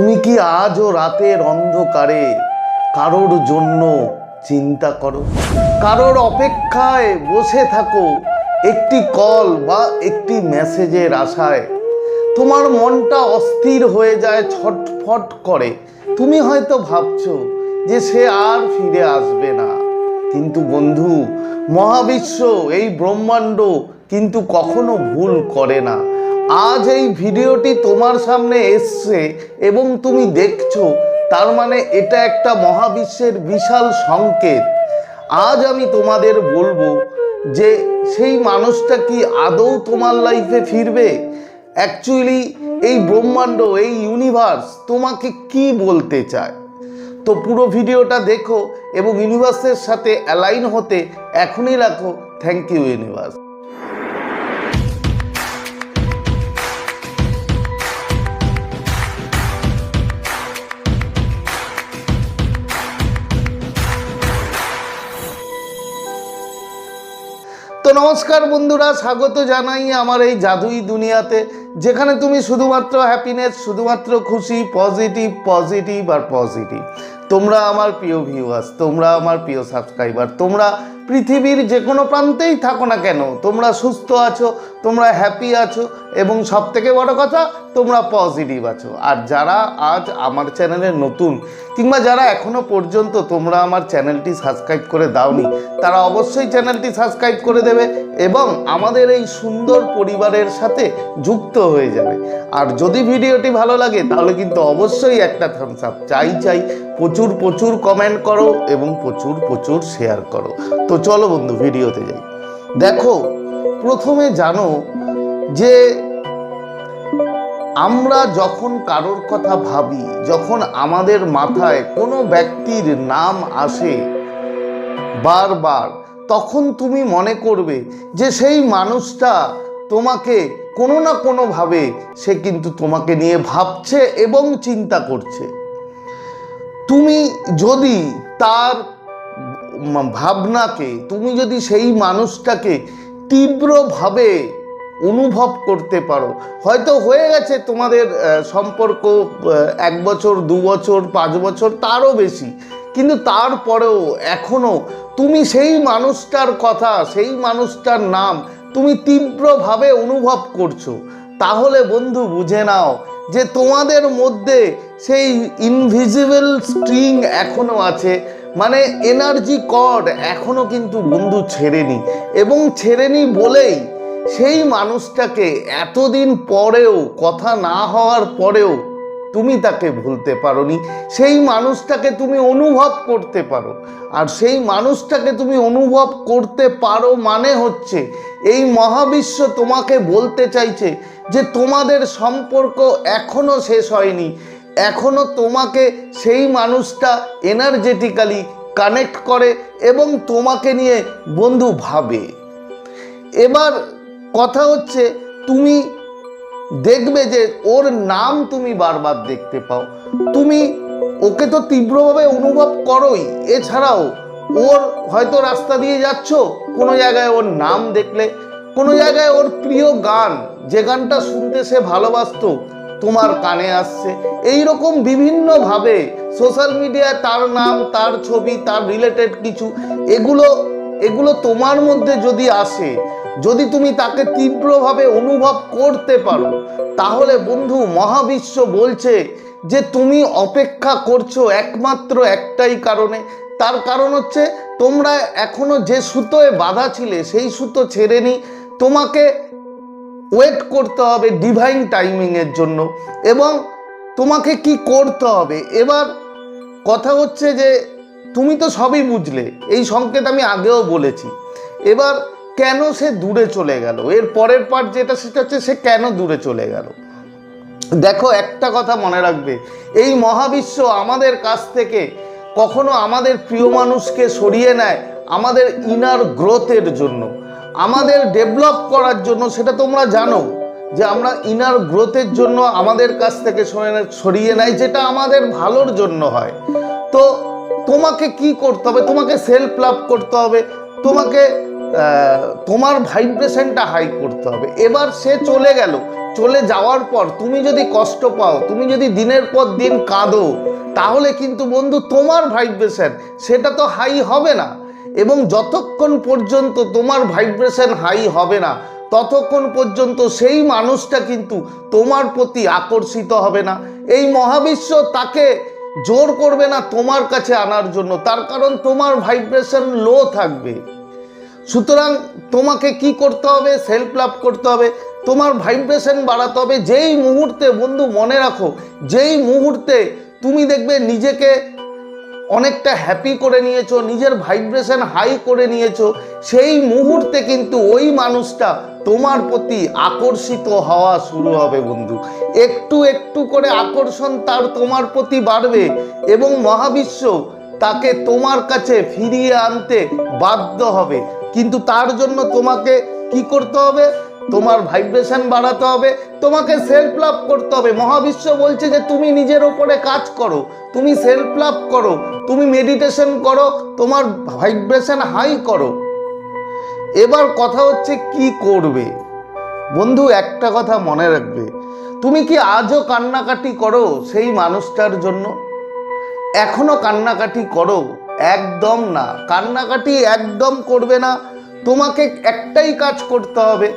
তুমি কি আজও রাতের অন্ধকারে কারোর জন্য চিন্তা করো, কারোর অপেক্ষায় বসে থাকো, একটি কল বা একটি মেসেজের আশায় তোমার মনটা অস্থির হয়ে যায়, ছটফট করে। তুমি হয়তো ভাবছো যে সে আর ফিরে আসবে না, কিন্তু বন্ধু, মহাবিশ্ব, এই ব্রহ্মাণ্ড কিন্তু কখনো ভুল করে না। আজ এই ভিডিওটি তোমার সামনে এসছে এবং তুমি দেখছো, তার মানে এটা একটা মহাবিশ্বের বিশাল সংকেত। আজ আমি তোমাদের বলবো যে সেই মানুষটা কি আদৌ তোমার লাইফে ফিরবে। অ্যাকচুয়ালি এই ব্রহ্মাণ্ড, এই ইউনিভার্স তোমাকে কি বলতে চায়। তো পুরো ভিডিওটা দেখো এবং ইউনিভার্সের সাথে অ্যালাইন হতে এখনই রাখো। Thank you universe. তো নমস্কার বন্ধুরা, স্বাগত জানাই আমার এই জাদুই দুনিয়াতে, যেখানে তুমি শুধুমাত্র হ্যাপিনেস, শুধুমাত্র খুশি, পজিটিভ পজিটিভ আর পজিটিভ। তোমরা আমার প্রিয় ভিউয়ার্স, তোমরা আমার প্রিয় সাবস্ক্রাইবার, তোমরা পৃথিবীর যে কোনো প্রান্তেই থাকো না কেন, তোমরা সুস্থ আছো, তোমরা হ্যাপি আছো এবং সবথেকে বড় কথা তোমরা পজিটিভ আছো। আর যারা আজ আমার চ্যানেলে নতুন কিংবা যারা এখনো পর্যন্ত তোমরা আমার চ্যানেলটি সাবস্ক্রাইব করে দাওনি, তারা অবশ্যই চ্যানেলটি সাবস্ক্রাইব করে দেবে এবং আমাদের এই সুন্দর পরিবারের সাথে যুক্ত হয়ে যাবে। আর যদি ভিডিওটি ভালো লাগে তাহলে কিন্তু অবশ্যই একটা থামস আপ চাই। প্রচুর প্রচুর কমেন্ট করো এবং প্রচুর প্রচুর শেয়ার করো। তো চলো বন্ধু, ভিডিওতে যাই। দেখো, প্রথমে জানো যে আমরা যখন কারোর কথা ভাবি, যখন আমাদের মাথায় কোনো ব্যক্তির নাম আসে বারবার, তখন তুমি মনে করবে যে সেই মানুষটা তোমাকে কোনো না কোনোভাবে সে কিন্তু তোমাকে নিয়ে ভাবছে এবং চিন্তা করছে। তুমি যদি তার ভাবনাকে, তুমি যদি সেই মানুষটাকে তীব্রভাবে অনুভব করতে পারো, হয়তো হয়ে গেছে তোমাদের সম্পর্ক 1 বছর, 2 বছর, 5 বছর, তারও বেশি, কিন্তু তারপরেও এখনো তুমি সেই মানুষটার কথা, সেই মানুষটার নাম তুমি তীব্রভাবে অনুভব করছো, তাহলে বন্ধু বুঝে নাও যে তোমাদের মধ্যে সেই ইনভিজিবল স্ট্রিং এখনো আছে, মানে এনার্জি কর্ড এখনো কিন্তু বন্ধু ছেড়েনি। এবং ছেড়েনি বলেই সেই মানুষটাকে এতদিন পরেও, কথা না হওয়ার পরেও তুমি তাকে ভুলতে পারোনি, সেই মানুষটাকে তুমি অনুভব করতে পারো। আর সেই মানুষটাকে তুমি অনুভব করতে পারো মানে হচ্ছে এই মহাবিশ্ব তোমাকে বলতে চাইছে যে তোমাদের সম্পর্ক এখনো শেষ হয়নি, এখনো তোমাকে সেই মানুষটা এনার্জেটিক্যালি কানেক্ট করে এবং তোমাকে নিয়ে বন্ধু ভাবে। এবার কথা হচ্ছে, তুমি দেখবে যে ওর নাম তুমি বারবার দেখতে পাও, তুমি ওকে তো তীব্রভাবে অনুভব করোই, এছাড়াও ওর হয়তো রাস্তা দিয়ে যাচ্ছ, কোনো জায়গায় ওর নাম দেখলে, কোনো জায়গায় ওর প্রিয় গান, যে গানটা শুনতে সে ভালোবাসতো, তোমার কানে আসছে। এই রকম বিভিন্নভাবে সোশ্যাল মিডিয়ায় তার নাম, তার ছবি, তার রিলেটেড কিছু, এগুলো তোমার মধ্যে যদি আসে, যদি তুমি তাকে তীব্রভাবে অনুভব করতে পারো, তাহলে বন্ধু মহাবিশ্ব বলছে যে তুমি অপেক্ষা করছো একমাত্র একটাই কারণে। তার কারণ হচ্ছে তোমরা এখনো যে সুতোয় বাঁধা ছিলে সেই সুতো ছেড়েনি, তোমাকে ওয়েট করতে হবে ডিভাইন টাইমিংয়ের জন্য। এবং তোমাকে কি করতে হবে, এবার কথা হচ্ছে যে তুমি তো সবই বুঝলে, এই সংকেত আমি আগেও বলেছি। এবার কেন সে দূরে চলে গেল, এর পরের পার্ট যেটা, সেটা হচ্ছে সে কেন দূরে চলে গেল। দেখো, একটা কথা মনে রাখবে, এই মহাবিশ্ব আমাদের কাছ থেকে কখনো আমাদের প্রিয় মানুষকে সরিয়ে নেয় আমাদের ইনার গ্রোথের জন্য, আমাদের ডেভেলপ করার জন্য। সেটা তোমরা জানো যে আমরা ইনার গ্রোথের জন্য আমাদের কাছ থেকে সরিয়ে নেয়, যেটা আমাদের ভালোর জন্য হয়। তো তোমাকে কি করতে হবে, তোমাকে সেলফ লাভ করতে হবে, তোমাকে তোমার ভাইব্রেশনটা হাই করতে হবে। এবার সে চলে গেল, চলে যাওয়ার পর তুমি যদি কষ্ট পাও, তুমি যদি দিনের পর দিন কাঁদো, তাহলে কিন্তু বন্ধু তোমার ভাইব্রেশন সেটা তো হাই হবে না। এবং যতক্ষণ পর্যন্ত তোমার ভাইব্রেশন হাই হবে না, ততক্ষণ পর্যন্ত সেই মানুষটা কিন্তু তোমার প্রতি আকর্ষিত হবে না। এই মহাবিশ্ব তাকে জোর করবে না তোমার কাছে আনার জন্য, তার কারণ তোমার ভাইব্রেশন লো থাকবে। সুতরাং তোমাকে কি করতে হবে? সেলফ লাভ করতে হবে, তোমার ভাইব্রেশন বাড়াতে হবে। যেই মুহূর্তে বন্ধু মনে রাখো, যেই মুহূর্তে তুমি দেখবে নিজেকে অনেকটা হ্যাপি করে নিয়েছো, নিজের ভাইব্রেশন হাই করে নিয়েছো, সেই মুহূর্তে কিন্তু ওই মানুষটা তোমার প্রতি আকর্ষিত হওয়া শুরু হবে বন্ধু। একটু একটু করে আকর্ষণ তার তোমার প্রতি বাড়বে এবং মহাবিশ্ব তাকে তোমার কাছে ফিরিয়ে আনতে বাধ্য হবে। কিন্তু তার জন্য তোমাকে কি করতে হবে? তোমার ভাইব্রেশন বাড়াতে হবে, তোমাকে সেলফ লাভ করতে হবে। মহাবিশ্ব বলছে যে তুমি নিজের ওপরে কাজ করো, তুমি সেলফ লাভ করো, তুমি মেডিটেশন করো, তোমার ভাইব্রেশন হাই করো। এবার কথা হচ্ছে কি করবে বন্ধু? একটা কথা মনে রাখবে, তুমি কি আজও কান্নাকাটি করো সেই মানুষটার জন্য? এখনো কান্নাকাটি করো? একদম না, কান্নাকাটি একদম করবে না। তোমাকে একটাই কাজ করতে হবে,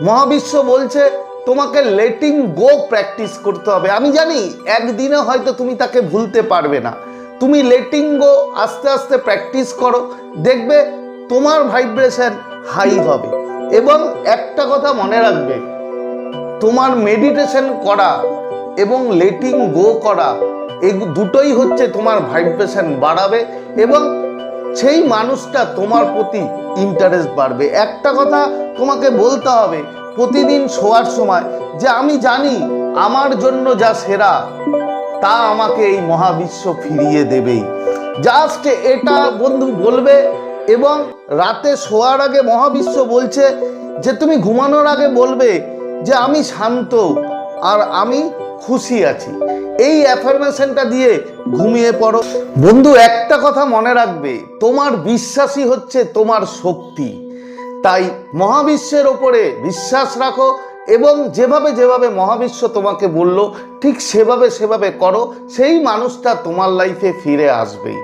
মহাবিশ্ব বলছে তোমাকে লেটিং গো প্র্যাকটিস করতে হবে। আমি জানি একদিনে হয়তো তুমি তাকে ভুলতে পারবে না, তুমি লেটিং গো আস্তে আস্তে প্র্যাকটিস করো, দেখবে তোমার ভাইব্রেশন হাই হবে। এবং একটা কথা মনে রাখবে, তোমার মেডিটেশন করা এবং লেটিং গো করা, এই দুটোই হচ্ছে তোমার ভাইব্রেশন বাড়াবে এবং সেই মানুষটা তোমার প্রতি ইন্টারেস্ট বাড়বে। একটা কথা তোমাকে বলতে হবে প্রতিদিন শোয়ার সময়, যে আমি জানি আমার জন্য যা সেরা তা আমাকে এই মহাবিশ্ব ফিরিয়ে দেবেই। জাস্ট এটা বন্ধু বলবে। এবং রাতে শোয়ার আগে মহাবিশ্ব বলছে যে তুমি ঘুমানোর আগে বলবে যে আমি শান্ত আর আমি খুশি আছি। এই অ্যাফার্মেশনটা দিয়ে ঘুমিয়ে পড়ো বন্ধু। একটা কথা মনে রাখবে, তোমার বিশ্বাসই হচ্ছে তোমার শক্তি। তাই মহাবিশ্বের ওপরে বিশ্বাস রাখো এবং যেভাবে যেভাবে মহাবিশ্ব তোমাকে বলল ঠিক সেভাবে সেভাবে করো, সেই মানুষটা তোমার লাইফে ফিরে আসবেই।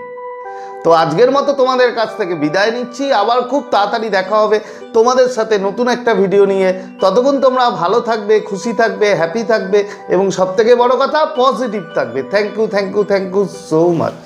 তো আজকের মতো তোমাদের কাছ থেকে বিদায় নিচ্ছি, আবার খুব তাড়াতাড়ি দেখা হবে তোমাদের সাথে নতুন একটা ভিডিও নিয়ে। ততক্ষণ তোমরা ভালো থাকবে, খুশি থাকবে, হ্যাপি থাকবে এবং সবথেকে বড় কথা পজিটিভ থাকবে। Thank you, thank you, thank you so much.